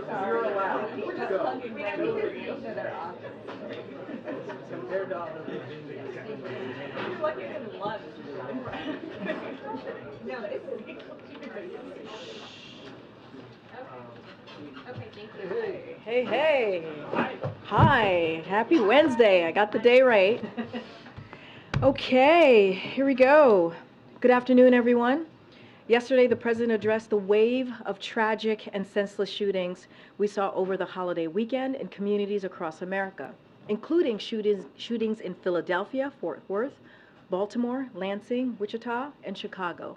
You're allowed. Compared to other you're like you're getting lunch. No, this is. Okay, thank you. Hey, hey. Hi. Happy Wednesday. I got the day right. Okay, here we go. Good afternoon, everyone. Yesterday, the President addressed the wave of tragic and senseless shootings we saw over the holiday weekend in communities across America, including shootings in Philadelphia, Fort Worth, Baltimore, Lansing, Wichita, and Chicago.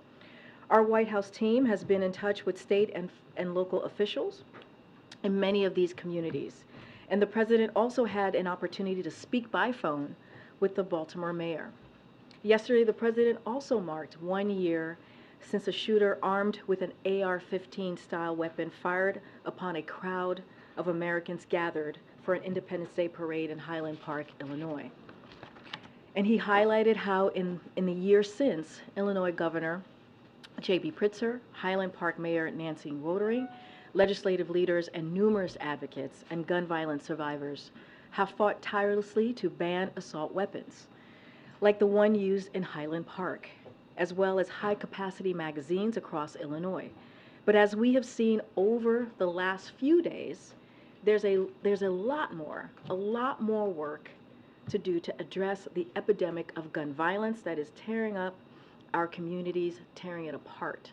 Our White House team has been in touch with state and local officials in many of these communities. And the President also had an opportunity to speak by phone with the Baltimore mayor. Yesterday, the President also marked 1 year since a shooter armed with an AR-15 style weapon fired upon a crowd of Americans gathered for an Independence Day parade in Highland Park, Illinois. And he highlighted how in the year since, Illinois Governor J.B. Pritzker, Highland Park Mayor Nancy Rotering, legislative leaders, and numerous advocates and gun violence survivors have fought tirelessly to ban assault weapons, like the one used in Highland Park, as well as high-capacity magazines across Illinois. But as we have seen over the last few days, there's a lot more work to do to address the epidemic of gun violence that is tearing up our communities, tearing it apart.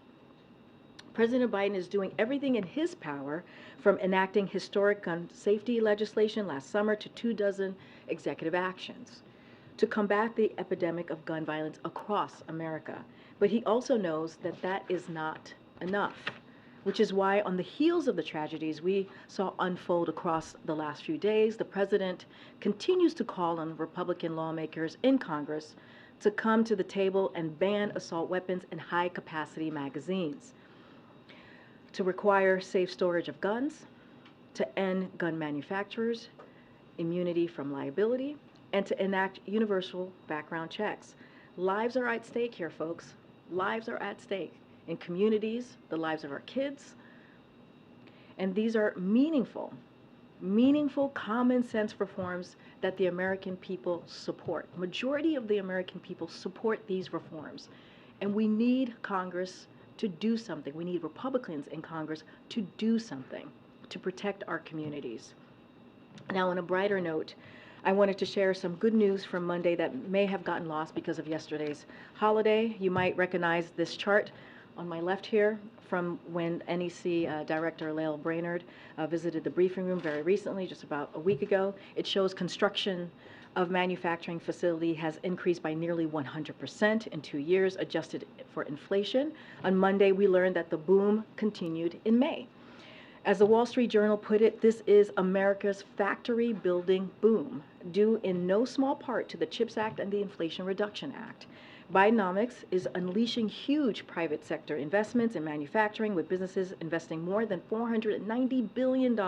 President Biden is doing everything in his power, from enacting historic gun safety legislation last summer to 24 executive actions, to combat the epidemic of gun violence across America. But he also knows that that is not enough, which is why on the heels of the tragedies we saw unfold across the last few days, the President continues to call on Republican lawmakers in Congress to come to the table and ban assault weapons and high-capacity magazines, to require safe storage of guns, to end gun manufacturers' immunity from liability, and to enact universal background checks. Lives are at stake here, folks. Lives are at stake in communities, the lives of our kids, and these are meaningful common sense reforms that the American people support. The majority of the American people support these reforms, and we need Congress to do something. We need Republicans in Congress to do something to protect our communities. Now, on a brighter note, I wanted to share some good news from Monday that may have gotten lost because of yesterday's holiday. You might recognize this chart on my left here from when NEC Director Lael Brainerd visited the briefing room very recently, just about a week ago. It shows construction of manufacturing facility has increased by nearly 100% in 2 years, adjusted for inflation. On Monday, we learned that the boom continued in May. As the Wall Street Journal put it, this is America's factory building boom, due in no small part to the CHIPS Act and the Inflation Reduction Act. Bionomics is unleashing huge private sector investments in manufacturing, with businesses investing more than $490 billion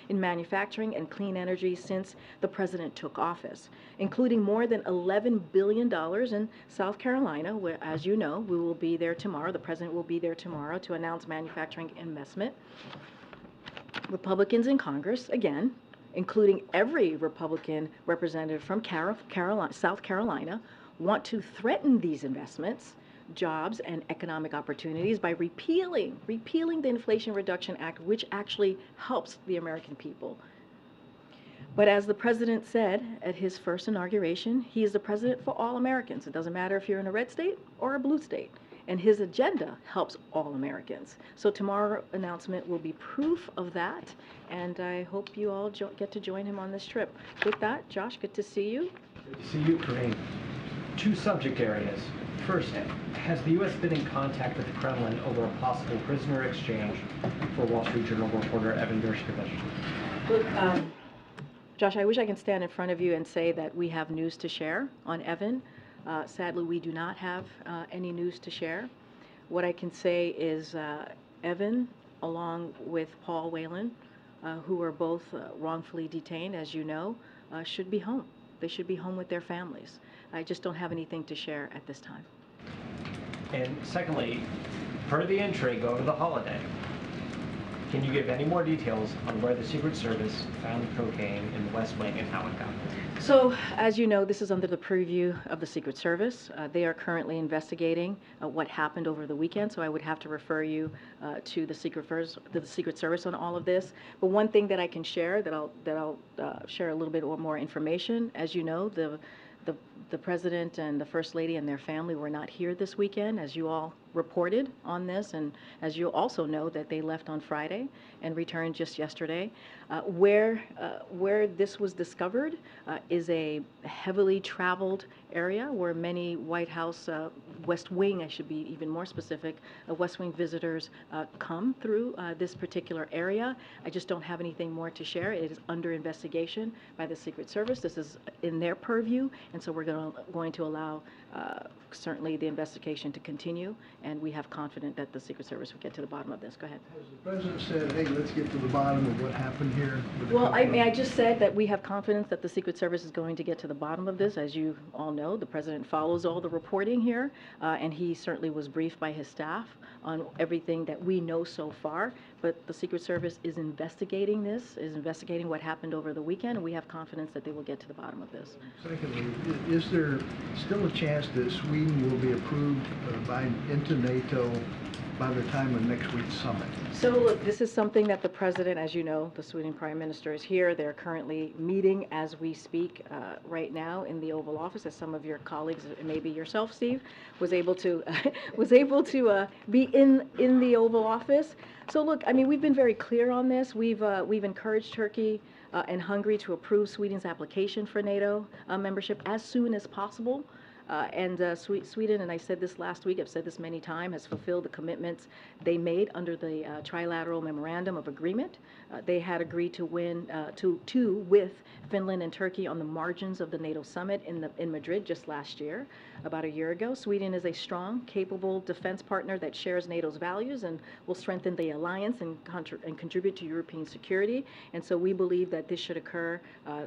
in manufacturing and clean energy since the president took office, including more than $11 billion in South Carolina, where, as you know, we will be there tomorrow. The president will be there tomorrow to announce manufacturing investment. Republicans in Congress, again, including every Republican representative from South Carolina, want to threaten these investments, jobs, and economic opportunities by repealing the Inflation Reduction Act, which actually helps the American people. But as the president said at his first inauguration, he is the president for all Americans. It doesn't matter if you're in a red state or a blue state. And his agenda helps all Americans. So tomorrow's announcement will be proof of that, and I hope you all get to join him on this trip. With that, Josh, good to see you. Good to see you, Karine. Two subject areas. First, has the U.S. been in contact with the Kremlin over a possible prisoner exchange for Wall Street Journal reporter Evan Gershkovich? Look, Josh, I wish I could stand in front of you and say that we have news to share on Evan. Sadly, we do not have any news to share. What I can say is Evan, along with Paul Whelan, who are both wrongfully detained, as you know, should be home. They should be home with their families. I just don't have anything to share at this time. And secondly, per the entry, go to the holiday. Can you give any more details on where the Secret Service found the cocaine in the West Wing and how it got there? So, as you know, this is under the purview of the Secret Service. They are currently investigating what happened over the weekend, so I would have to refer you to the Secret Service on all of this. But one thing that I can share, that I'll share a little bit more information. As you know, the President and the First Lady and their family were not here this weekend, as you all reported on this, and as you also know that they left on Friday and returned just yesterday. Where this was discovered is a heavily traveled area where many White House, West Wing, I should be even more specific, West Wing visitors come through this particular area. I just don't have anything more to share. It is under investigation by the Secret Service. This is in their purview, and so we're going to allow certainly the investigation to continue, and we have confidence that the Secret Service will get to the bottom of this. Go ahead. Has the President said, hey, let's get to the bottom of what happened here? Well, I just said that we have confidence that the Secret Service is going to get to the bottom of this. As you all know, the President follows all the reporting here, and he certainly was briefed by his staff on everything that we know so far. But the Secret Service is investigating this, is investigating what happened over the weekend, and we have confidence that they will get to the bottom of this. Secondly, is there still a chance that Sweden will be approved into NATO by the time of next week's summit? So look, this is something that the President, as you know, the Sweden Prime Minister is here. They're currently meeting as we speak right now in the Oval Office, as some of your colleagues, maybe yourself, Steve, was able to be in the Oval Office. So look, I mean, we've been very clear on this. We've encouraged Turkey and Hungary to approve Sweden's application for NATO membership as soon as possible. Sweden, and I said this last week, I've said this many times, has fulfilled the commitments they made under the trilateral memorandum of agreement. They had agreed to with Finland and Turkey on the margins of the NATO summit in Madrid just last year, about a year ago. Sweden is a strong, capable defense partner that shares NATO's values and will strengthen the alliance and contribute to European security. And so we believe that this should occur,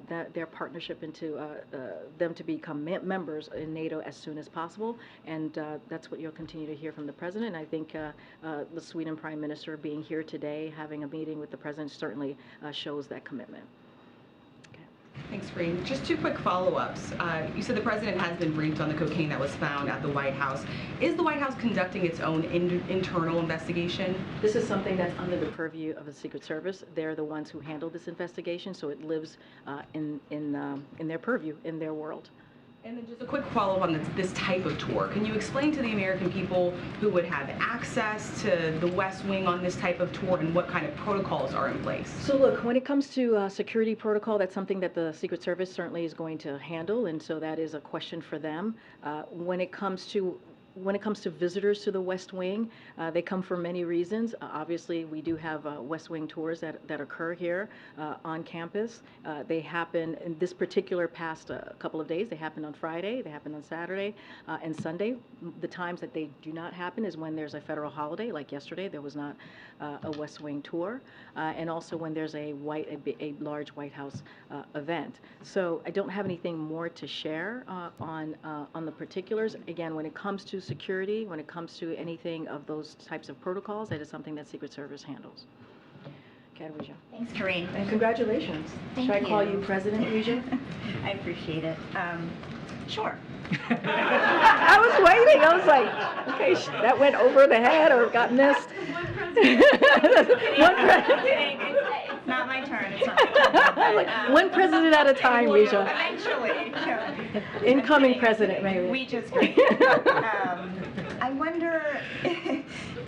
that their partnership into them to become members in NATO as soon as possible, and that's what you'll continue to hear from the President. I think the Sweden Prime Minister being here today, having a meeting with the President, certainly shows that commitment. Thanks, Karine. Just two quick follow-ups. You said the President has been briefed on the cocaine that was found at the White House. Is the White House conducting its own internal investigation? This is something that's under the purview of the Secret Service. They're the ones who handle this investigation, so it lives in their purview, in their world. And then just a quick follow-up on this type of tour. Can you explain to the American people who would have access to the West Wing on this type of tour and what kind of protocols are in place? So look, when it comes to security protocol, that's something that the Secret Service certainly is going to handle, and so that is a question for them. When it comes to visitors to the West Wing, they come for many reasons. Obviously, we do have West Wing tours that occur here on campus. They happen in this particular past couple of days. They happened on Friday, they happened on Saturday and Sunday. The times that they do not happen is when there's a federal holiday, like yesterday, there was not a West Wing tour, and also when there's a large White House event. So I don't have anything more to share on the particulars. Again, when it comes to security, when it comes to anything of those types of protocols, that is something that Secret Service handles. Okay, Ouija. Thanks, Karine. And congratulations. Thank Should I you. call you President Ouija? I appreciate it. Sure. I was waiting. I was like, okay, that went over the head or got missed. One president. It's not my turn. It's not my turn. Like, one president at a time, Ouija. Eventually. Incoming president, maybe. Ouija's great. I wonder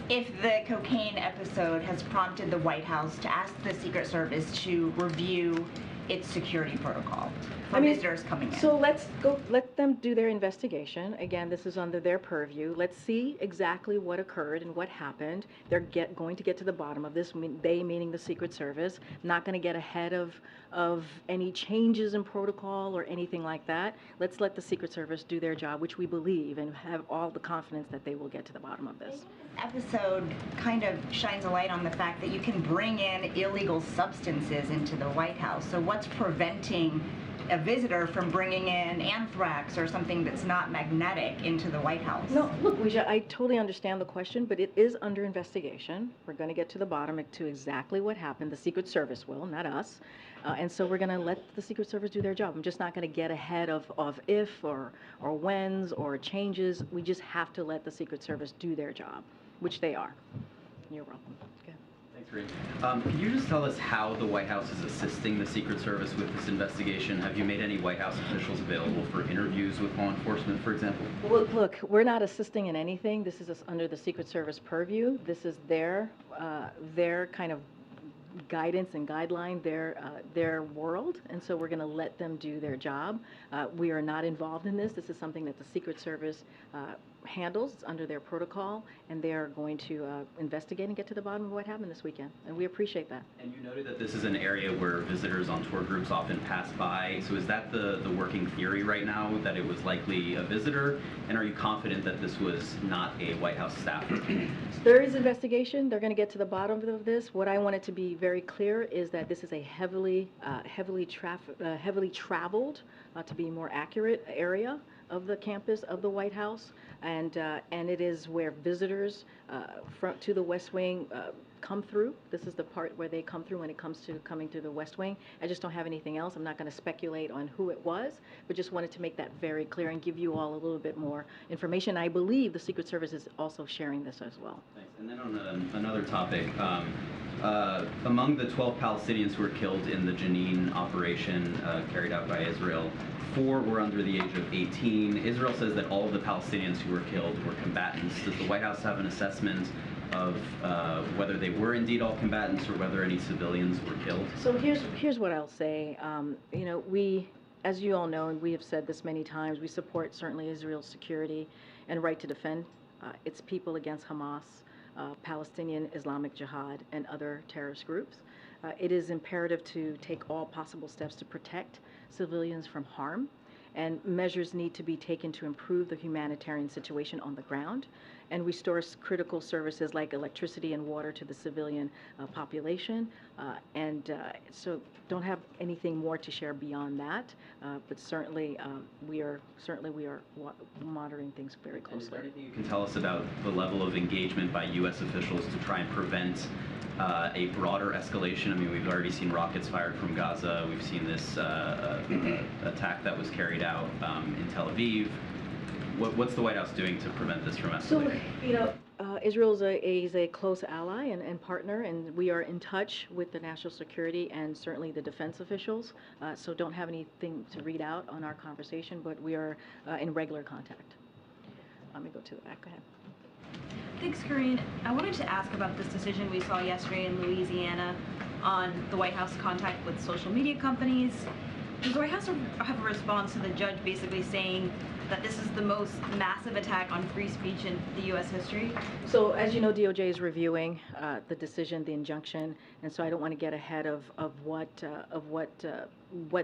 if the cocaine episode has prompted the White House to ask the Secret Service to review its security protocol for I mean, visitors coming in? So let them do their investigation. Again, this is under their purview. Let's see exactly what occurred and what happened. They're going to get to the bottom of this, they meaning the Secret Service, not going to get ahead of any changes in protocol or anything like that. Let's let the Secret Service do their job, which we believe and have all the confidence that they will get to the bottom of this. This episode kind of shines a light on the fact that you can bring in illegal substances into the White House. So what's preventing a visitor from bringing in anthrax or something that's not magnetic into the White House? No, look, Ouija, I totally understand the question, but it is under investigation. We're going to get to the bottom to exactly what happened. The Secret Service will, not us. And so we're going to let the Secret Service do their job. I'm just not going to get ahead of if or whens or changes. We just have to let the Secret Service do their job, which they are. You're welcome. Okay. Thanks, Karine. Can you just tell us how the White House is assisting the Secret Service with this investigation? Have you made any White House officials available for interviews with law enforcement, for example? Well, look, we're not assisting in anything. This is under the Secret Service purview. This is their kind of guidance and guideline, their world, and so we're going to let them do their job. We are not involved in this. This is something that the Secret Service handles. It's under their protocol, and they are going to investigate and get to the bottom of what happened this weekend, and we appreciate that. And you noted that this is an area where visitors on tour groups often pass by, so is that the working theory right now, that it was likely a visitor, and are you confident that this was not a White House staffer? There is investigation. They're going to get to the bottom of this. What I wanted to be very clear is that this is a heavily traveled, to be more accurate, area of the campus of the White House, and it is where visitors to the West Wing come through. This is the part where they come through when it comes to coming through the West Wing. I just don't have anything else. I'm not going to speculate on who it was, but just wanted to make that very clear and give you all a little bit more information. I believe the Secret Service is also sharing this as well. Thanks. And then on another topic, among the 12 Palestinians who were killed in the Jenin operation carried out by Israel, 4 were under the age of 18. Israel says that all of the Palestinians who were killed were combatants. Does the White House have an assessment of whether they were indeed all combatants or whether any civilians were killed? So here's what I'll say. You know, we, as you all know, and we have said this many times, we support certainly Israel's security and right to defend its people against Hamas, Palestinian Islamic Jihad, and other terrorist groups. It is imperative to take all possible steps to protect civilians from harm, and measures need to be taken to improve the humanitarian situation on the ground and restore critical services like electricity and water to the civilian population. So don't have anything more to share beyond that, but certainly we are monitoring things very closely. And is there anything you can tell us about the level of engagement by U.S. officials to try and prevent a broader escalation? I mean, we've already seen rockets fired from Gaza. We've seen this attack that was carried out in Tel Aviv. What's the White House doing to prevent this from escalating? So, you know, Israel is a close ally and partner, and we are in touch with the national security and certainly the defense officials. So don't have anything to read out on our conversation, but we are in regular contact. Let me go to the back. Go ahead. Thanks, Karine. I wanted to ask about this decision we saw yesterday in Louisiana on the White House contact with social media companies. Does the White House have a response to the judge basically saying that this is the most massive attack on free speech in the U.S. history? So, as you know, DOJ is reviewing the decision, the injunction, and so I don't want to get ahead of what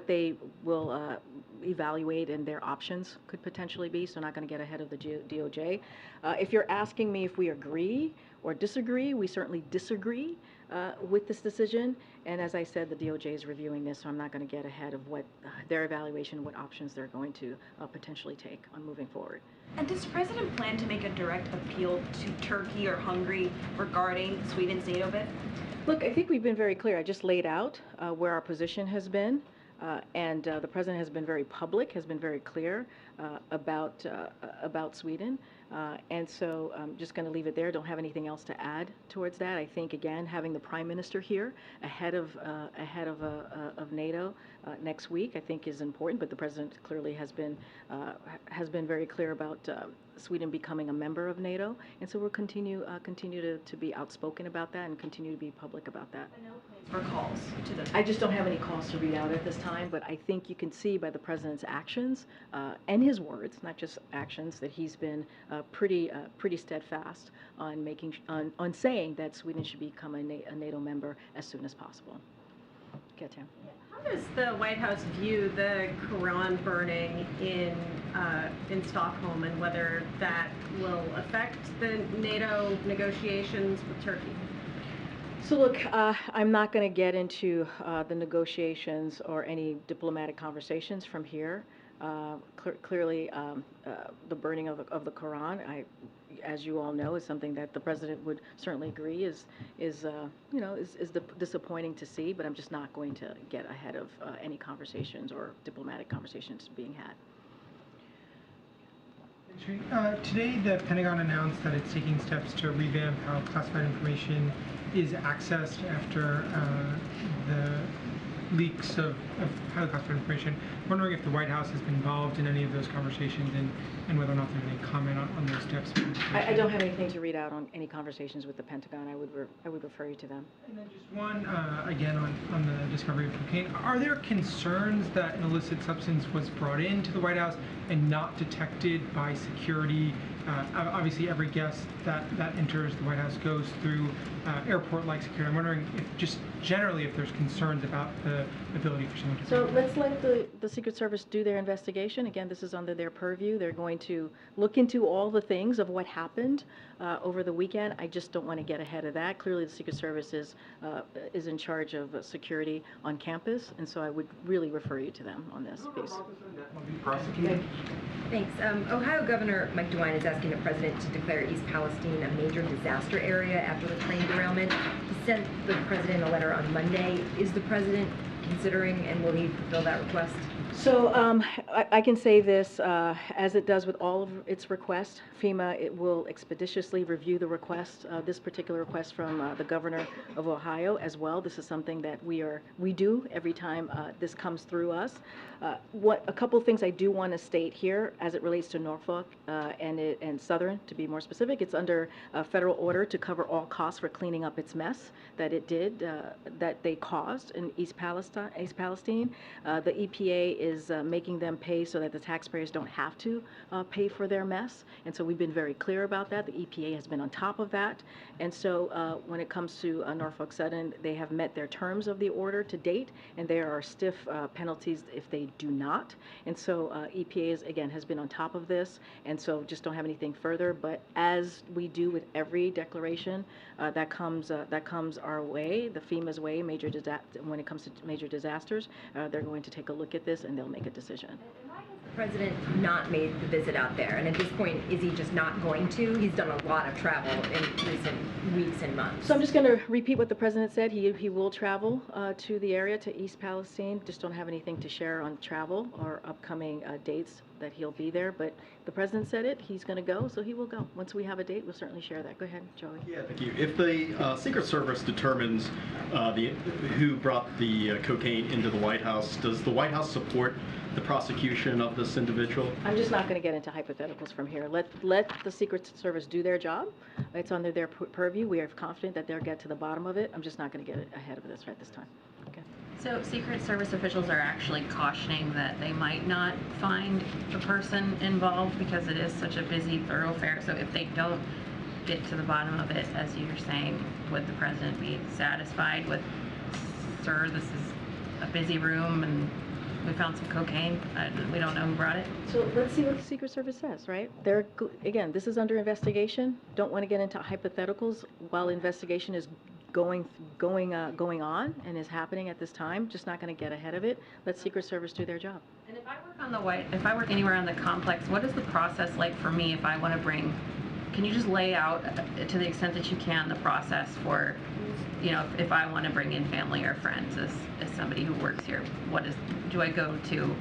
they will evaluate and their options could potentially be. So, I'm not going to get ahead of the DOJ. If you're asking me if we agree or disagree, we certainly disagree with this decision. And as I said, the DOJ is reviewing this, so I'm not going to get ahead of what their evaluation, what options they're going to potentially take on moving forward. And does the president plan to make a direct appeal to Turkey or Hungary regarding Sweden's NATO bid? Look, I think we've been very clear. I just laid out where our position has been. And the president has been very public, has been very clear. about Sweden. And so I'm just going to leave it there. Don't have anything else to add towards that. I think, again, having the Prime Minister here ahead of NATO next week, I think is important. But the President clearly has been very clear about Sweden becoming a member of NATO, and so we'll continue to be outspoken about that and continue to be public about that. For calls to the. I just don't have any calls to read out at this time, but I think you can see by the President's actions and his words, not just actions, that he's been pretty steadfast on on saying that Sweden should become a NATO member as soon as possible. Okay, Tam. How does the White House view the Quran burning in Stockholm, and whether that will affect the NATO negotiations with Turkey? So look, I'm not going to get into the negotiations or any diplomatic conversations from here. Clearly, the burning of the Quran, as you all know, is something that the President would certainly agree is disappointing to see. But I'm just not going to get ahead of any conversations or diplomatic conversations being had. Today, the Pentagon announced that it's taking steps to revamp how classified information is accessed after the leaks of highly classified information. I'm wondering if the White House has been involved in any of those conversations, and whether or not there's any comment on those steps. I don't have anything to read out on any conversations with the Pentagon. I would refer you to them. And then just one, again, on the discovery of cocaine. Are there concerns that an illicit substance was brought into the White House and not detected by security? Obviously, every guest that enters the White House goes through airport-like security. I'm wondering if just generally if there's concerns about the ability for someone to... So let's let the Secret Service do their investigation. Again, this is under their purview. They're going to look into all the things of what happened over the weekend. I just don't want to get ahead of that. Clearly, the Secret Service is in charge of security on campus, and so I would really refer you to them on this piece. Thanks. Ohio Governor Mike DeWine is asking the president to declare East Palestine a major disaster area after the train derailment. He sent the president a letter on Monday. Is the president considering, and will he fulfill that request? So I can say this, as it does with all of its requests, FEMA will expeditiously review the request, this particular request from the governor of Ohio as well. This is something that we do every time this comes through us. A couple of things I do want to state here as it relates to Norfolk and Southern, to be more specific. It's under a federal order to cover all costs for cleaning up its mess that it did, that they caused in East Palestine. The EPA is making them pay so that the taxpayers don't have to pay for their mess. And so we've been very clear about that. The EPA has been on top of that. And so when it comes to Norfolk Southern, they have met their terms of the order to date, and there are stiff penalties if they do not. And so EPA again has been on top of this, and so just don't have anything further. But as we do with every declaration that comes our way, the FEMA's way, when it comes to major disasters, they're going to take a look at this and they'll make a decision. Why has the president not made the visit out there? And at this point, is he just not going to? He's done a lot of travel in recent weeks and months. So I'm just going to repeat what the president said. He will travel to the area, to East Palestine. Just don't have anything to share on travel or upcoming dates that he'll be there. But the president said it. He's going to go, so he will go. Once we have a date, we'll certainly share that. Go ahead, Joey. Yeah, thank you. If the Secret Service determines who brought the cocaine into the White House, does the White House support the prosecution of this individual? I'm just not going to get into hypotheticals from here. Let the Secret Service do their job. It's under their purview. We are confident that they'll get to the bottom of it. I'm just not going to get ahead of this right this time. Okay. So Secret Service officials are actually cautioning that they might not find the person involved because it is such a busy thoroughfare. So if they don't get to the bottom of it, as you're saying, would the president be satisfied with, sir, this is a busy room and we found some cocaine, we don't know who brought it? So let's see what the Secret Service says, right? Again, this is under investigation. Don't want to get into hypotheticals while investigation is going on and is happening at this time. Just not going to get ahead of it. Let Secret Service do their job. And if I work anywhere on the complex, what is the process like for me if I want to bring? Can you just lay out, to the extent that you can, the process for, if I want to bring in family or friends as somebody who works here? Do I go to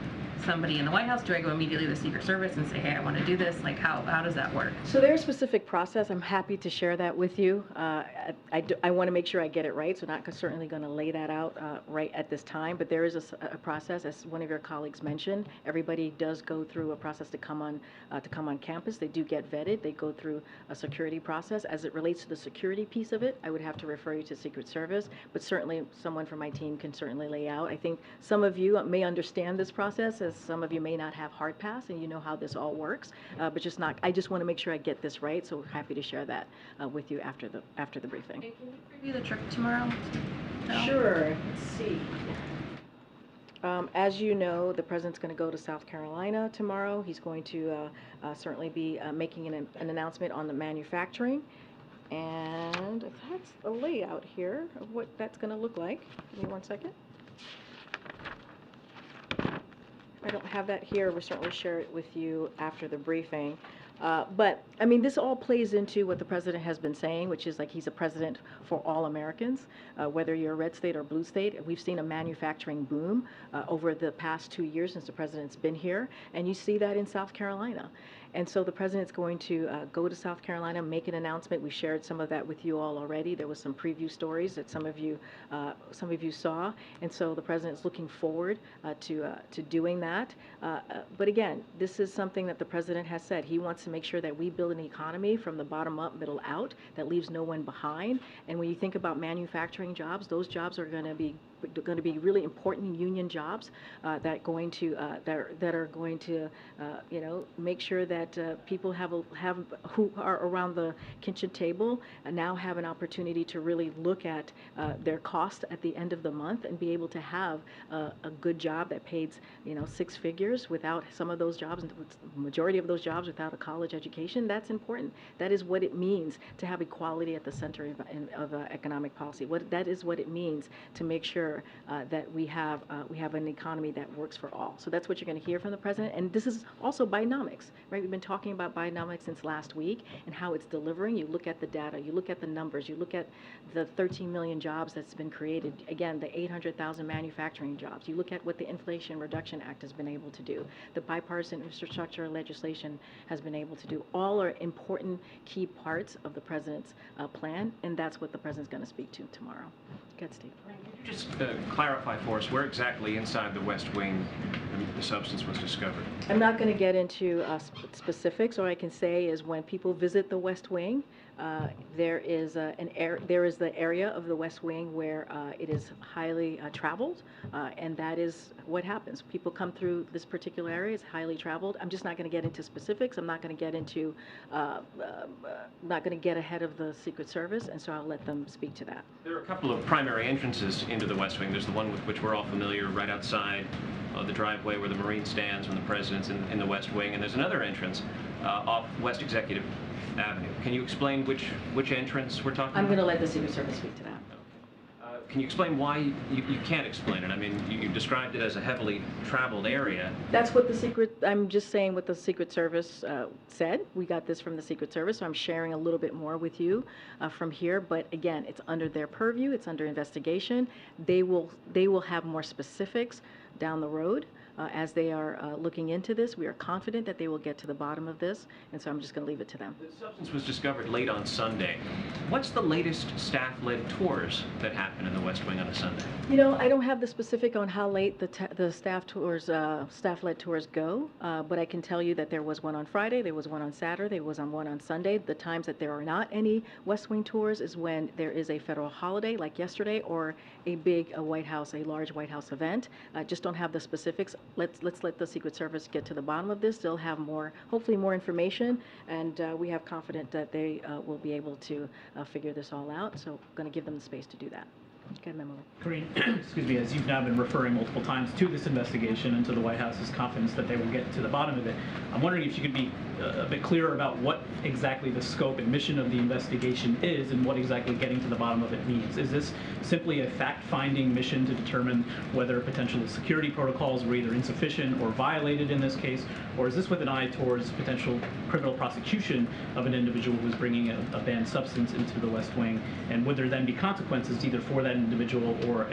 somebody in the White House? Do I go immediately to the Secret Service and say, hey, I want to do this? Like, how does that work? So there's a specific process. I'm happy to share that with you. I want to make sure I get it right, so not certainly going to lay that out right at this time, but there is a process, as one of your colleagues mentioned. Everybody does go through a process to come on campus. They do get vetted. They go through a security process. As it relates to the security piece of it, I would have to refer you to Secret Service, but certainly someone from my team can certainly lay out. I think some of you may understand this process, as some of you may not have hard pass and you know how this all works, but I just want to make sure I get this right, so happy to share that with you after the briefing. Can you preview the trip tomorrow? No? Sure. Let's see. As you know, the president's going to go to South Carolina tomorrow. He's going to certainly be making an announcement on the manufacturing. And that's a layout here of what that's going to look like. Give me one second. I don't have that here. We'll certainly share it with you after the briefing. But, I mean, this all plays into what the president has been saying, which is like he's a president for all Americans, whether you're a red state or blue state. We've seen a manufacturing boom over the past 2 years since the president's been here, and you see that in South Carolina. And so the president's going to go to South Carolina, make an announcement. We shared some of that with you all already. There was some preview stories that some of you saw, and so the president's looking forward to doing that. But again, this is something that the president has said. He wants to make sure that we build an economy from the bottom up, middle out, that leaves no one behind. And when you think about manufacturing jobs, those jobs are going to be really important union jobs that are going to make sure that people who are around the kitchen table now have an opportunity to really look at their cost at the end of the month and be able to have a good job that pays 6 figures without some of those jobs, the majority of those jobs without a college education. That's important. That is what it means to have equality at the center of economic policy. That is what it means to make sure that we have an economy that works for all. So that's what you're going to hear from the president. And this is also Bionomics, right? We've been talking about Bionomics since last week and how it's delivering. You look at the data, you look at the numbers, you look at the 13 million jobs that's been created. Again, the 800,000 manufacturing jobs. You look at what the Inflation Reduction Act has been able to do. The bipartisan infrastructure legislation has been able to do. All are important key parts of the president's plan, and that's what the president's going to speak to tomorrow. Go ahead, Steve. Could you just clarify for us where exactly inside the West Wing the substance was discovered? I'm not going to get into specifics. All I can say is when people visit the West Wing, there is the area of the West Wing where it is highly traveled, and that is what happens. People come through this particular area. It's highly traveled. I'm just not going to get into specifics. I'm not going to get into, not going to get ahead of the Secret Service, and so I'll let them speak to that. There are a couple of primary entrances into the West Wing. There's the one with which we're all familiar, right outside the driveway where the Marine stands when the president's in the West Wing, and there's another entrance off West Executive Avenue. Can you explain which entrance we're talking about? I'm going to let the Secret Service speak to that. Can you explain why you can't explain it? I mean, you described it as a heavily traveled area. That's what I'm just saying what the Secret Service said. We got this from the Secret Service, so I'm sharing a little bit more with you from here. But again, it's under their purview. It's under investigation. They will have more specifics down the road. As they are looking into this, we are confident that they will get to the bottom of this, and so I'm just going to leave it to them. The substance was discovered late on Sunday. What's the latest staff-led tours that happen in the West Wing on a Sunday? I don't have the specific on how late the staff-led tours go, but I can tell you that there was one on Friday, there was one on Saturday, there was one on Sunday. The times that there are not any West Wing tours is when there is a federal holiday, like yesterday, or a large White House event. Just don't have the specifics. Let's let the Secret Service get to the bottom of this. They'll have hopefully more information, and we have confidence that they will be able to figure this all out. So I'm going to give them the space to do that. Okay, Memo. Karine, excuse me, as you've now been referring multiple times to this investigation and to the White House's confidence that they will get to the bottom of it, I'm wondering if you could be a bit clearer about what exactly the scope and mission of the investigation is and what exactly getting to the bottom of it means. Is this simply a fact-finding mission to determine whether potential security protocols were either insufficient or violated in this case, or is this with an eye towards potential criminal prosecution of an individual who's bringing a banned substance into the West Wing, and would there then be consequences either for that individual or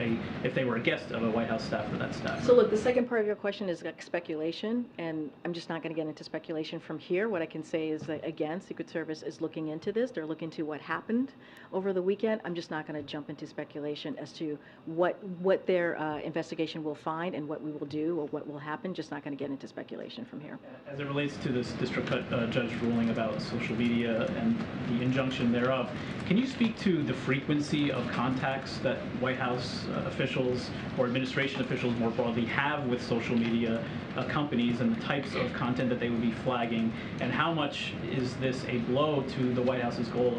if they were a guest of a White House staff or that staff? So look, the second part of your question is like speculation, and I'm just not going to get into speculation from here. What I can say is that, again, Secret Service is looking into this. They're looking into what happened over the weekend. I'm just not going to jump into speculation as to what their investigation will find and what we will do or what will happen. Just not going to get into speculation from here. As it relates to this district judge ruling about social media and the injunction thereof, can you speak to the frequency of contacts that White House officials or administration officials more broadly have with social media companies and the types of content that they would be flagging, and how much is this a blow to the White House's goal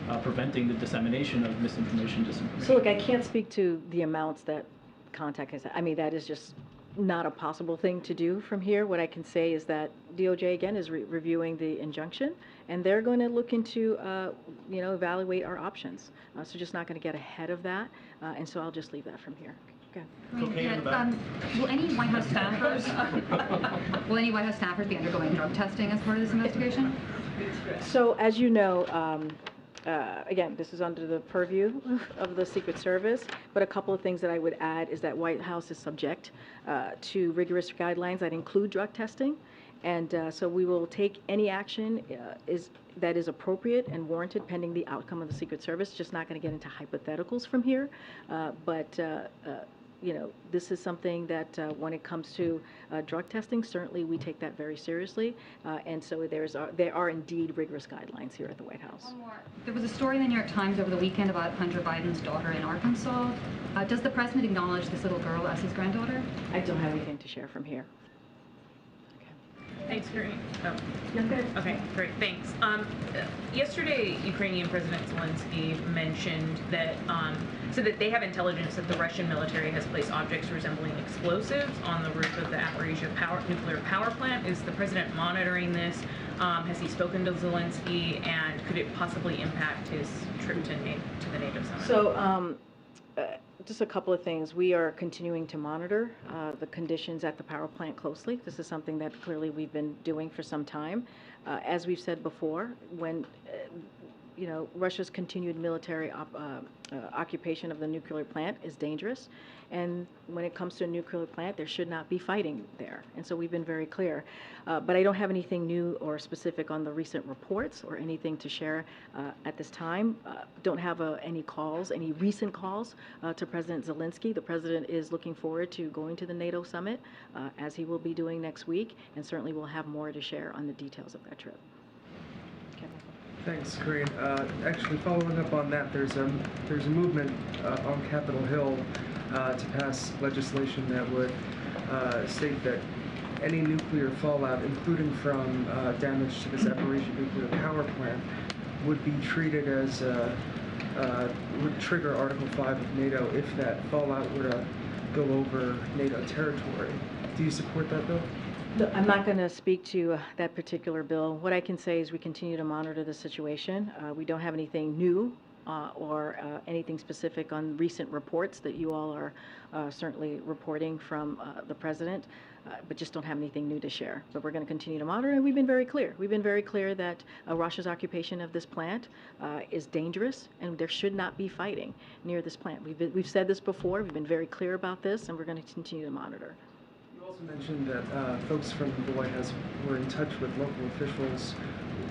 of preventing the dissemination of misinformation, disinformation? So look, I can't speak to the amounts that contact has. I mean, that is just not a possible thing to do from here. What I can say is that DOJ again is reviewing the injunction, and they're going to look into, evaluate our options. So just not going to get ahead of that, and so I'll just leave that from here. Okay. Will any White House staffers be undergoing drug testing as part of this investigation? So as you know, again, this is under the purview of the Secret Service, but a couple of things that I would add is that White House is subject to rigorous guidelines that include drug testing, and so we will take any action that is appropriate and warranted pending the outcome of the Secret Service. Just not going to get into hypotheticals from here, but this is something that when it comes to drug testing, certainly we take that very seriously, and so there are indeed rigorous guidelines here at the White House. One more. There was a story in the New York Times over the weekend about Hunter Biden's daughter in Arkansas. Does the president acknowledge this little girl as his granddaughter? I don't have anything to share from here. Thanks, Karine. Oh. Okay, great, thanks. Yesterday, Ukrainian President Zelensky mentioned that, so that they have intelligence that the Russian military has placed objects resembling explosives on the roof of the Zaporizhzhia nuclear power plant. Is the president monitoring this? Has he spoken to Zelensky, and could it possibly impact his trip to the NATO summit? So, just a couple of things. We are continuing to monitor the conditions at the power plant closely. This is something that clearly we've been doing for some time. As we've said before, when Russia's continued military occupation of the nuclear plant is dangerous, and when it comes to a nuclear plant, there should not be fighting there. And so we've been very clear. But I don't have anything new or specific on the recent reports or anything to share at this time. Don't have any recent calls to President Zelensky. The president is looking forward to going to the NATO summit, as he will be doing next week, and certainly we'll have more to share on the details of that trip. Thanks, Karine. Actually, following up on that, there's a movement on Capitol Hill to pass legislation that would state that any nuclear fallout, including from damage to the Zaporizhzhia nuclear power plant, would be treated as would trigger Article 5 of NATO if that fallout were to go over NATO territory. Do you support that bill? I'm not going to speak to that particular bill. What I can say is we continue to monitor the situation. We don't have anything new or anything specific on recent reports that you all are certainly reporting from the president, but just don't have anything new to share. But we're going to continue to monitor, and we've been very clear. We've been very clear that Russia's occupation of this plant is dangerous, and there should not be fighting near this plant. We've said this before. We've been very clear about this, and we're going to continue to monitor. You also mentioned that folks from the White House were in touch with local officials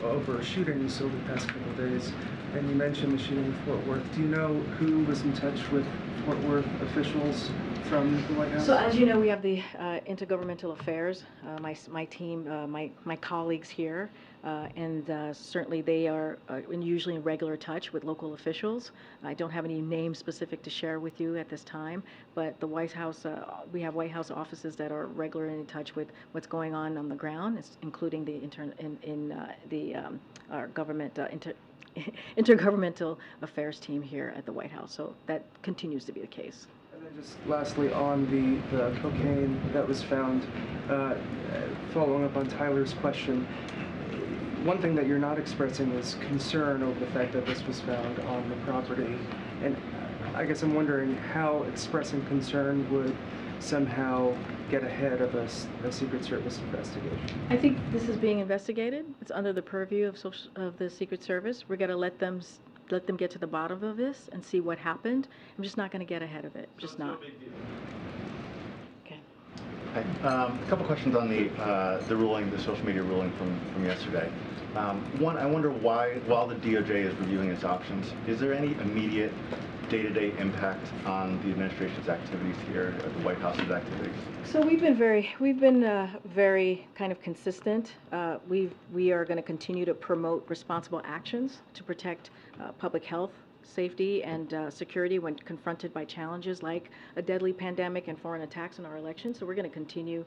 over shootings over the past couple of days, and you mentioned the shooting in Fort Worth. Do you know who was in touch with Fort Worth officials from the White House? So as you know, we have the Intergovernmental Affairs, my team, my colleagues here, and certainly they are usually in regular touch with local officials. I don't have any names specific to share with you at this time, but the White House, we have White House offices that are regularly in touch with what's going on the ground, including the our government Intergovernmental Affairs team here at the White House. So that continues to be the case. And then just lastly, on the cocaine that was found, following up on Tyler's question, one thing that you're not expressing is concern over the fact that this was found on the property. And I guess I'm wondering how expressing concern would somehow get ahead of a Secret Service investigation. I think this is being investigated. It's under the purview of the Secret Service. We're going to let them get to the bottom of this and see what happened. I'm just not going to get ahead of it. Just not. No big deal. Okay. Hi. A couple questions on the ruling, the social media ruling from yesterday. One, I wonder why, while the DOJ is reviewing its options, is there any immediate day-to-day impact on the administration's activities here, or the White House's activities? So we've been very kind of consistent. We are going to continue to promote responsible actions to protect public health, safety, and security when confronted by challenges like a deadly pandemic and foreign attacks on our elections. So we're going to continue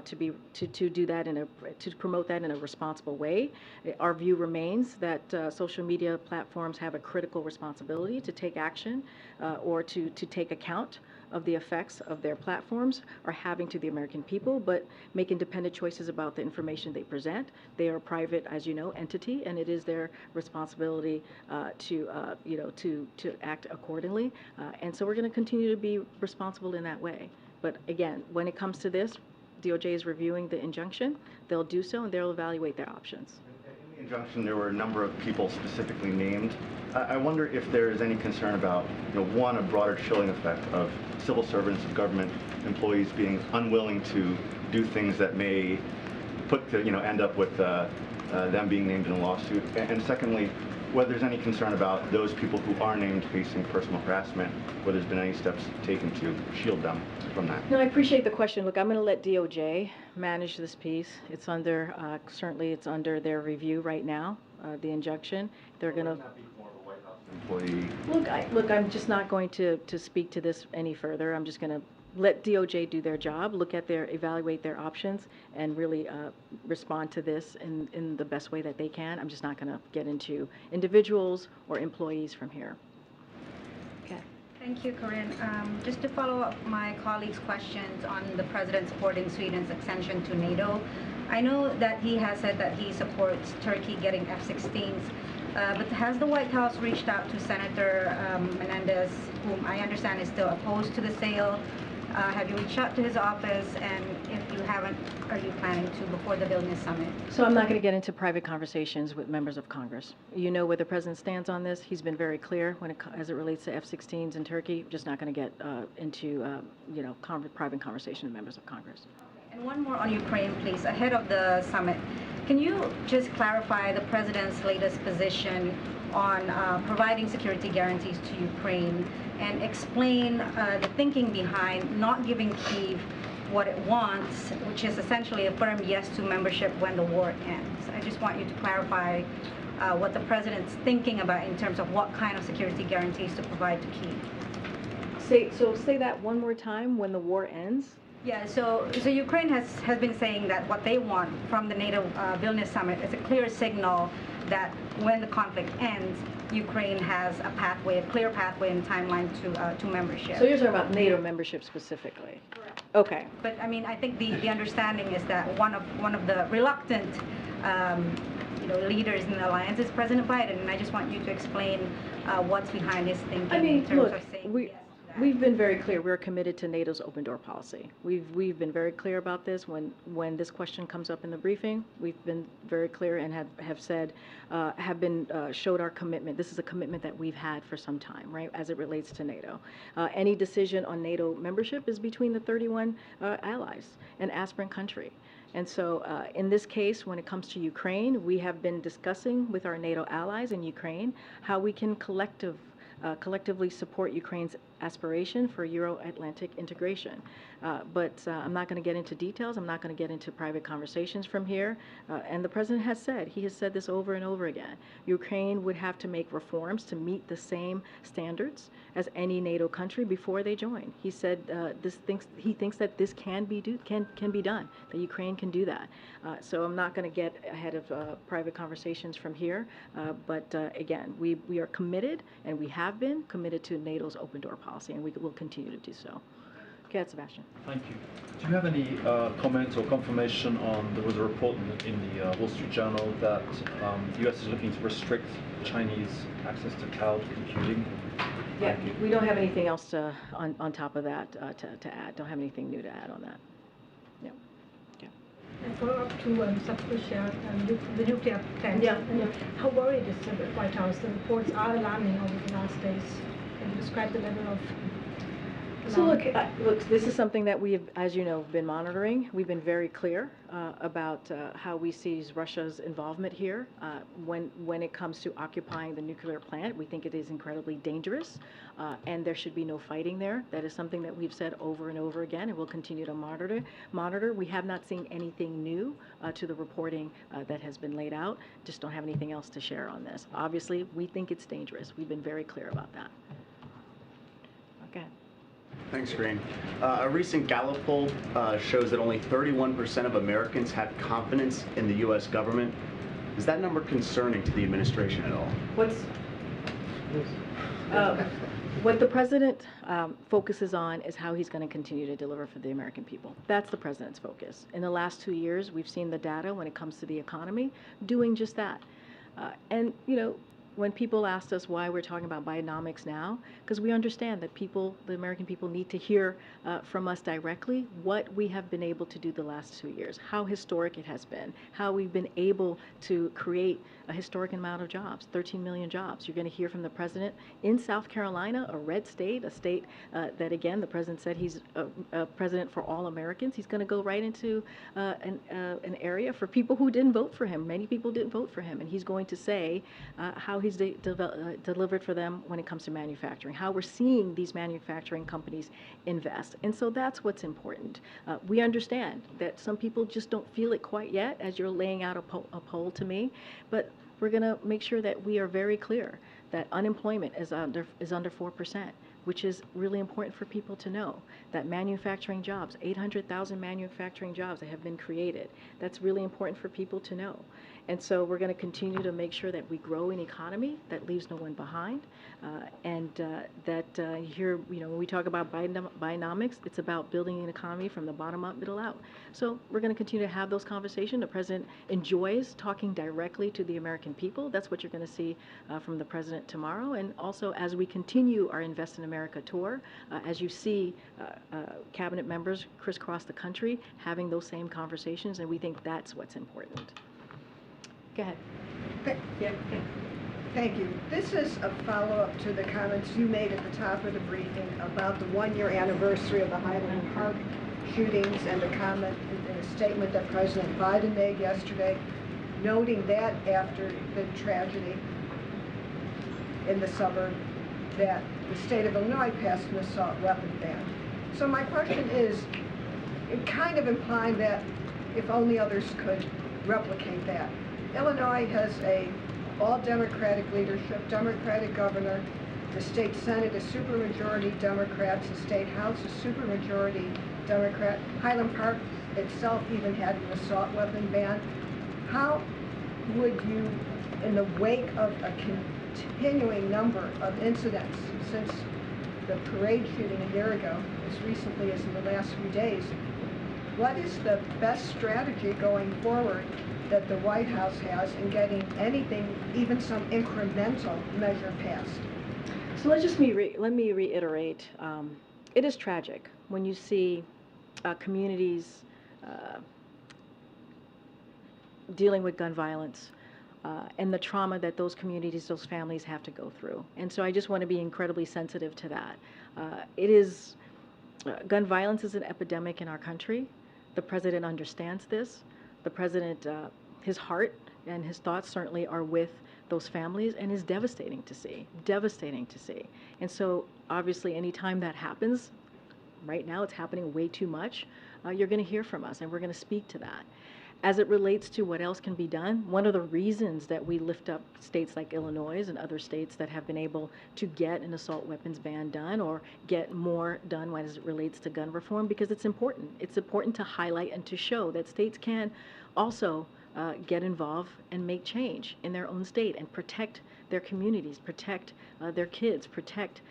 to do that to promote that in a responsible way. Our view remains that social media platforms have a critical responsibility to take action or to take account of the effects of their platforms are having to the American people, but make independent choices about the information they present. They are a private, as you know, entity, and it is their responsibility to act accordingly. And so we're going to continue to be responsible in that way. But again, when it comes to this, DOJ is reviewing the injunction. They'll do so, and they'll evaluate their options. In the injunction, there were a number of people specifically named. I wonder if there is any concern about, one, a broader chilling effect of civil servants, of government employees being unwilling to do things that may end up with them being named in a lawsuit. And secondly, whether there's any concern about those people who are named facing personal harassment, whether there's been any steps taken to shield them from that. No, I appreciate the question. Look, I'm going to let DOJ manage this piece. It's under, certainly it's under their review right now, the injunction. They're going to... Look, I'm just not going to speak to this any further. I'm just going to let DOJ do their job, evaluate their options, and really respond to this in the best way that they can. I'm just not going to get into individuals or employees from here. Okay. Thank you, Karine. Just to follow up my colleague's questions on the president supporting Sweden's accession to NATO, I know that he has said that he supports Turkey getting F-16s. But has the White House reached out to Senator Menendez, whom I understand is still opposed to the sale? Have you reached out to his office? And if you haven't, are you planning to before the Vilnius summit? So I'm not going to get into private conversations with members of Congress. You know where the president stands on this. He's been very clear as it relates to F-16s in Turkey. Just not going to get into private conversation with members of Congress. And one more on Ukraine, please. Ahead of the summit, can you just clarify the president's latest position on providing security guarantees to Ukraine and explain the thinking behind not giving Kyiv what it wants, which is essentially a firm yes to membership when the war ends? I just want you to clarify what the president's thinking about in terms of what kind of security guarantees to provide to Kyiv. Say that one more time, when the war ends? Yeah, so Ukraine has been saying that what they want from the NATO Vilnius summit is a clear signal that when the conflict ends, Ukraine has a clear pathway and timeline to membership. So you're talking about NATO membership specifically? Correct. Okay. But I mean, I think the understanding is that one of the reluctant leaders in the alliance is President Biden, and I just want you to explain what's behind his thinking in terms of saying yes. We've been very clear. We're committed to NATO's open door policy. We've been very clear about this. When this question comes up in the briefing, we've been very clear and have said, showed our commitment. This is a commitment that we've had for some time, right, as it relates to NATO. Any decision on NATO membership is between the 31 allies, an aspirant country. And so in this case, when it comes to Ukraine, we have been discussing with our NATO allies in Ukraine how we can collectively support Ukraine's aspiration for Euro-Atlantic integration. But I'm not going to get into details. I'm not going to get into private conversations from here. And the president has said this over and over again. Ukraine would have to make reforms to meet the same standards as any NATO country before they join. He said he thinks that this can be done, that Ukraine can do that. So I'm not going to get ahead of private conversations from here. But again, we are committed, and we have been committed to NATO's open door policy, and we will continue to do so. Go ahead, Sebastian. Thank you. Do you have any comments or confirmation on, there was a report in the Wall Street Journal that the US is looking to restrict Chinese access to cloud computing? Yeah, we don't have anything else on top of that to add. Don't have anything new to add on that. Yeah. Okay. And follow up to Secretary the nuclear plant. Yeah. How worried is the White House? The reports are alarming over the last days. Can you describe the level of So look, this is something that we have, as you know, been monitoring. We've been very clear about how we see Russia's involvement here. When it comes to occupying the nuclear plant, we think it is incredibly dangerous, and there should be no fighting there. That is something that we've said over and over again, and we'll continue to monitor. We have not seen anything new to the reporting that has been laid out. Just don't have anything else to share on this. Obviously, we think it's dangerous. We've been very clear about that. Okay. Thanks, Karine. A recent Gallup poll shows that only 31% of Americans have confidence in the U.S. government. Is that number concerning to the administration at all? What the president focuses on is how he's going to continue to deliver for the American people. That's the president's focus. In the last 2 years, we've seen the data when it comes to the economy doing just that. And, you know, when people asked us why we're talking about Bionomics now, because we understand that people, the American people, need to hear from us directly what we have been able to do the last 2 years, how historic it has been, how we've been able to create a historic amount of jobs, 13 million jobs. You're going to hear from the president in South Carolina, a red state, a state that, again, the president said he's a president for all Americans. He's going to go right into an area for people who didn't vote for him. Many people didn't vote for him, and he's going to say how he's delivered for them when it comes to manufacturing, how we're seeing these manufacturing companies invest. And so that's what's important. We understand that some people just don't feel it quite yet as you're laying out a poll to me, but we're going to make sure that we are very clear that unemployment is under 4%, which is really important for people to know. That manufacturing jobs, 800,000 manufacturing jobs that have been created, that's really important for people to know. And so we're going to continue to make sure that we grow an economy that leaves no one behind, and that here, you know, when we talk about Bionomics, it's about building an economy from the bottom up, middle out. So we're going to continue to have those conversations. The president enjoys talking directly to the American people. That's what you're going to see from the president tomorrow. And also, as we continue our Invest in America tour, as you see cabinet members crisscross the country having those same conversations, and we think that's what's important. Go ahead. Yeah. Thank you. This is a follow-up to the comments you made at the top of the briefing about the one-year anniversary of the Highland Park shootings and the comment in a statement that President Biden made yesterday, noting that after the tragedy in the suburb, that the state of Illinois passed an assault weapon ban. So my question is, it kind of implying that if only others could replicate that. Illinois has a all-Democratic leadership, Democratic governor, the state Senate is supermajority Democrats, the state House is supermajority Democrat. Highland Park itself even had an assault weapon ban. How would you, in the wake of a continuing number of incidents since the parade shooting a year ago, as recently as in the last few days, what is the best strategy going forward that the White House has in getting anything, even some incremental measure passed? So let me reiterate. It is tragic when you see communities dealing with gun violence and the trauma that those communities, those families have to go through. And so I just want to be incredibly sensitive to that. Gun violence is an epidemic in our country. The president understands this. The president, his heart and his thoughts certainly are with those families, and is devastating to see, And so obviously anytime that happens, right now it's happening way too much, you're going to hear from us, and we're going to speak to that. As it relates to what else can be done, one of the reasons that we lift up states like Illinois and other states that have been able to get an assault weapons ban done or get more done as it relates to gun reform, because it's important. It's important to highlight and to show that states can also get involved and make change in their own state and protect their communities, protect their kids, protect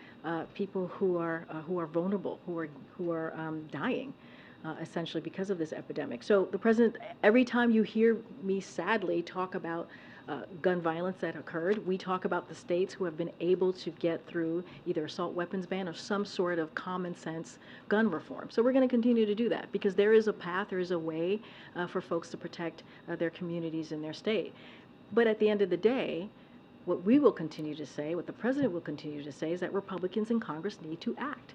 people who are vulnerable, who are dying. Essentially because of this epidemic. So the president, every time you hear me sadly talk about gun violence that occurred, we talk about the states who have been able to get through either assault weapons ban or some sort of common sense gun reform. So we're going to continue to do that because there is a path, there is a way for folks to protect their communities in their state. But at the end of the day, what we will continue to say, what the president will continue to say, is that Republicans in Congress need to act.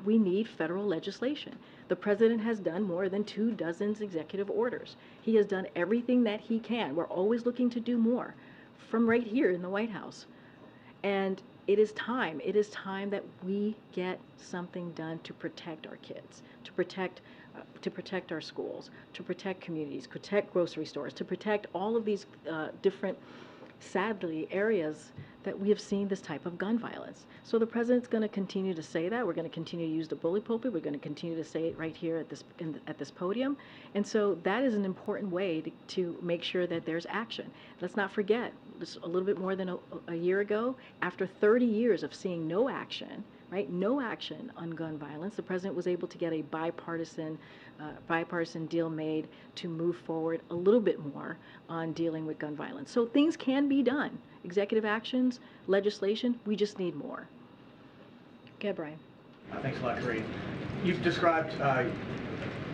We need federal legislation. The president has done more than 24 executive orders. He has done everything that he can. We're always looking to do more from right here in the White House. And it is time that we get something done to protect our kids, to protect our schools, to protect communities, protect grocery stores, to protect all of these different, sadly, areas that we have seen this type of gun violence. So the president's going to continue to say that. We're going to continue to use the bully pulpit. We're going to continue to say it right here at this podium. And so that is an important way to make sure that there's action. Let's not forget, just a little bit more than a year ago, after 30 years of seeing no action, right, no action on gun violence, the president was able to get a bipartisan deal made to move forward a little bit more on dealing with gun violence. So things can be done. Executive actions, legislation, we just need more. Okay, Brian. Thanks a lot, Karine. You've described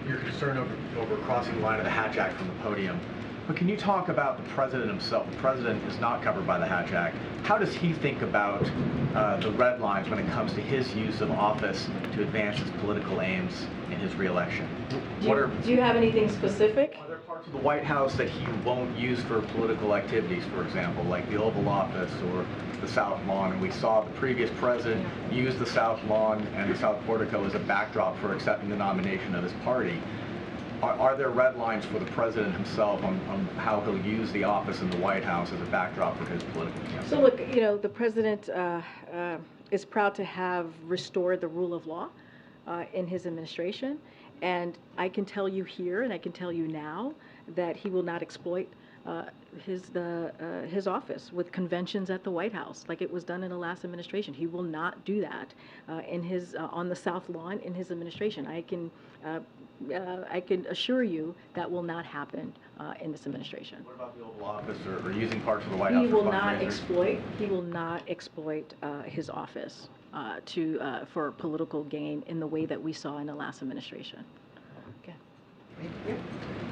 your concern over crossing the line of the Hatch Act from the podium. But can you talk about the president himself? The president is not covered by the Hatch Act. How does he think about the red lines when it comes to his use of office to advance his political aims in his reelection? Do you have anything specific? Are there parts of the White House that he won't use for political activities, for example, like the Oval Office or the South Lawn? And we saw the previous president use the South Lawn and the South Portico as a backdrop for accepting the nomination of his party. Are there red lines for the president himself on how he'll use the office in the White House as a backdrop for his political campaign? So look, you know, the president is proud to have restored the rule of law in his administration. And I can tell you here, and I can tell you now, that he will not exploit his office with conventions at the White House like it was done in the last administration. He will not do that on the South Lawn in his administration. I can assure you that will not happen in this administration. What about the Oval Office or using parts of the White House? He will not exploit his office for political gain in the way that we saw in the last administration. Okay.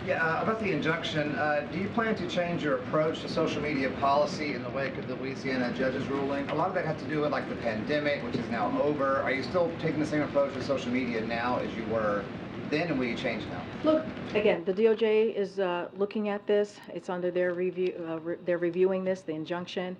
Yeah, about the injunction, do you plan to change your approach to social media policy in the wake of the Louisiana judge's ruling? A lot of that had to do with like the pandemic, which is now over. Are you still taking the same approach to social media now as you were then, and will you change now? Look, again, the DOJ is looking at this. It's under their review. They're reviewing this, the injunction.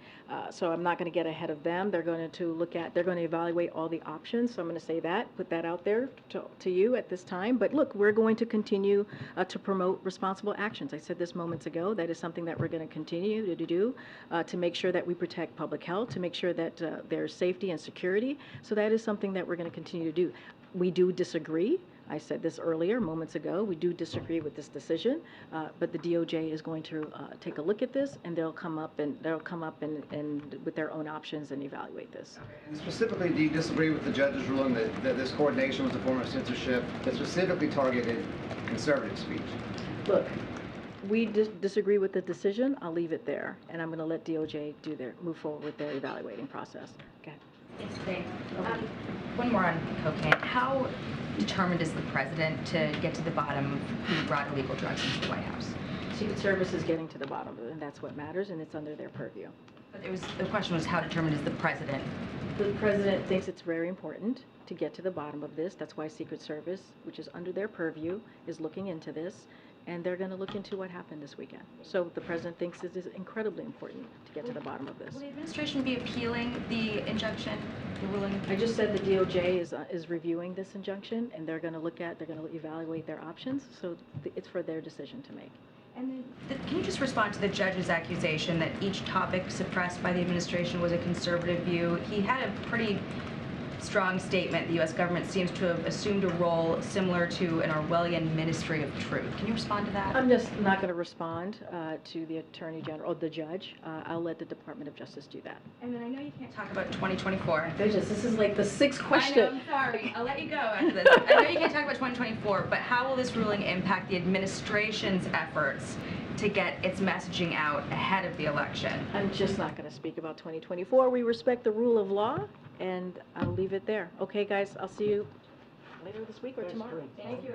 So I'm not going to get ahead of them. They're going to they're going to evaluate all the options. So I'm going to say that, put that out there to you at this time. But look, we're going to continue to promote responsible actions. I said this moments ago. That is something that we're going to continue to do to make sure that we protect public health, to make sure that there's safety and security. So that is something that we're going to continue to do. We do disagree. I said this earlier, moments ago. We do disagree with this decision, but the DOJ is going to take a look at this, and they'll come up and with their own options and evaluate this. And specifically, do you disagree with the judge's ruling that this coordination was a form of censorship that specifically targeted conservative speech? Look, we disagree with the decision. I'll leave it there, and I'm going to let DOJ move forward with their evaluating process. Okay. Yes, thanks. One more on cocaine. How determined is the president to get to the bottom of who brought illegal drugs into the White House? Secret Service is getting to the bottom of it, and that's what matters, and it's under their purview. But the question was, how determined is the president? The president thinks it's very important to get to the bottom of this. That's why Secret Service, which is under their purview, is looking into this, and they're going to look into what happened this weekend. So the president thinks it is incredibly important to get to the bottom of this. Will the administration be appealing the injunction, the ruling? I just said the DOJ is reviewing this injunction, and they're going to evaluate their options. So it's for their decision to make. And then, can you just respond to the judge's accusation that each topic suppressed by the administration was a conservative view? He had a pretty strong statement. The U.S. government seems to have assumed a role similar to an Orwellian Ministry of Truth. Can you respond to that? I'm just not going to respond to the Attorney General or the judge. I'll let the Department of Justice do that. And then I know you can't talk about 2024. Goodness, this is like the sixth question. I know, I'm sorry. I'll let you go after this. I know you can't talk about 2024, but how will this ruling impact the administration's efforts to get its messaging out ahead of the election? I'm just not going to speak about 2024. We respect the rule of law, and I'll leave it there. Okay, guys, I'll see you later this week or tomorrow. Thank you.